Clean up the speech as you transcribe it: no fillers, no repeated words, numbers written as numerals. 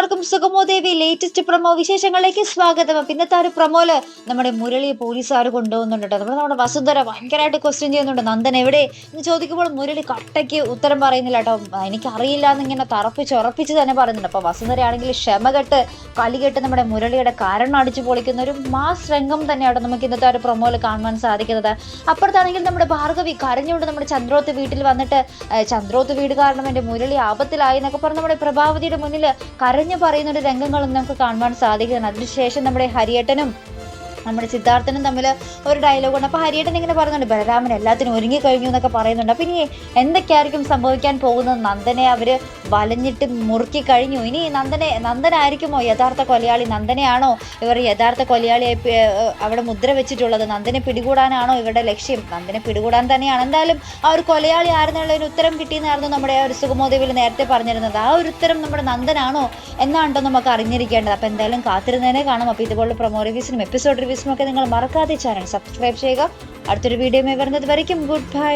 എല്ലാവർക്കും സുഗമോദേവി latest promo വിശേഷങ്ങളിലേക്ക് സ്വാഗതം. ഇന്നത്തെ ഒരു പ്രൊമോയില് നമ്മുടെ മുരളിയെ പോലീസുകാർ കൊണ്ടുപോകുന്നുണ്ട് കേട്ടോ. നമ്മുടെ വസുന്ധര ഭയങ്കരമായിട്ട് ക്വസ്റ്റ്യൻ ചെയ്യുന്നുണ്ട്, നന്ദൻ എവിടെ എന്ന് ചോദിക്കുമ്പോൾ മുരളി കട്ടയ്ക്ക് ഉത്തരം പറയുന്നില്ല കേട്ടോ. എനിക്കറിയില്ല എന്നിങ്ങനെ ഉറപ്പിച്ച് തന്നെ പറയുന്നുണ്ട്. അപ്പോൾ വസുന്ധരയാണെങ്കിൽ ക്ഷമകെട്ട് കലികെട്ട് നമ്മുടെ മുരളിയുടെ കാരണം അടിച്ചു പൊളിക്കുന്ന ഒരു മാസ് രംഗം തന്നെയാണ് നമുക്ക് ഇന്നത്തെ ഒരു പ്രൊമോയിൽ കാണുവാൻ സാധിക്കുന്നത്. അപ്പുറത്താണെങ്കിൽ നമ്മുടെ ഭാർഗവി കരഞ്ഞുകൊണ്ട് നമ്മുടെ ചന്ദ്രോത്ത് വീട്ടിൽ വന്നിട്ട് ചന്ദ്രോത്ത് വീട് കാരണം എൻ്റെ മുരളി ആപത്തിലായി എന്നൊക്കെ പറഞ്ഞ് നമ്മുടെ പ്രഭാവതിയുടെ മുന്നിൽ കരഞ്ഞു പറയുന്ന ഒരു രംഗങ്ങളും നമുക്ക് കാണുവാൻ സാധിക്കുന്നത്. അതിനുശേഷം നമ്മുടെ ഹരിയേട്ടനും നമ്മുടെ സിദ്ധാർത്ഥനും തമ്മിൽ ഒരു ഡയലോഗുണ്ട്. അപ്പോൾ ഹരിയേട്ടൻ ഇങ്ങനെ പറയുന്നുണ്ട്, ബലരാമൻ എല്ലാത്തിനും ഒരുങ്ങി കഴിഞ്ഞു എന്നൊക്കെ പറയുന്നുണ്ട്. അപ്പം ഇനി എന്തൊക്കെയായിരിക്കും സംഭവിക്കാൻ പോകുന്നത്? നന്ദനെ അവർ വലഞ്ഞിട്ട് മുറുക്കി കഴിഞ്ഞു. ഇനി നന്ദനായിരിക്കുമോ യഥാർത്ഥ കൊലയാളി? നന്ദനെയാണോ ഇവർ യഥാർത്ഥ കൊലയാളിയായി അവിടെ മുദ്ര വെച്ചിട്ടുള്ളത്? നന്ദനെ പിടികൂടാനാണോ ഇവരുടെ ലക്ഷ്യം? നന്ദനെ പിടികൂടാൻ തന്നെയാണ്. എന്തായാലും ആ ഒരു കൊലയാളി ആരെന്നുള്ളൊരു ഉത്തരം കിട്ടിയെന്നായിരുന്നു നമ്മുടെ ആ ഒരു സുഗമോദേവിൽ നേരത്തെ പറഞ്ഞിരുന്നത്. ആ ഒരു ഉത്തരം നമ്മുടെ നന്ദനാണോ എന്നാണോ നമുക്ക് അറിഞ്ഞിരിക്കേണ്ടത്. അപ്പോൾ എന്തായാലും കാത്തിരുന്നതിനെ കാണാം. അപ്പോൾ ഇതുപോലുള്ള പ്രൊമോ റിവ്യൂസിനും എപ്പിസോഡ് റിവ്യൂസിനും ഒക്കെ നിങ്ങൾ മറക്കാതെ ചാനൽ സബ്സ്ക്രൈബ് ചെയ്യുക. അടുത്തൊരു വീഡിയോ വരുന്നത് വരയ്ക്കും ഗുഡ് ബൈ.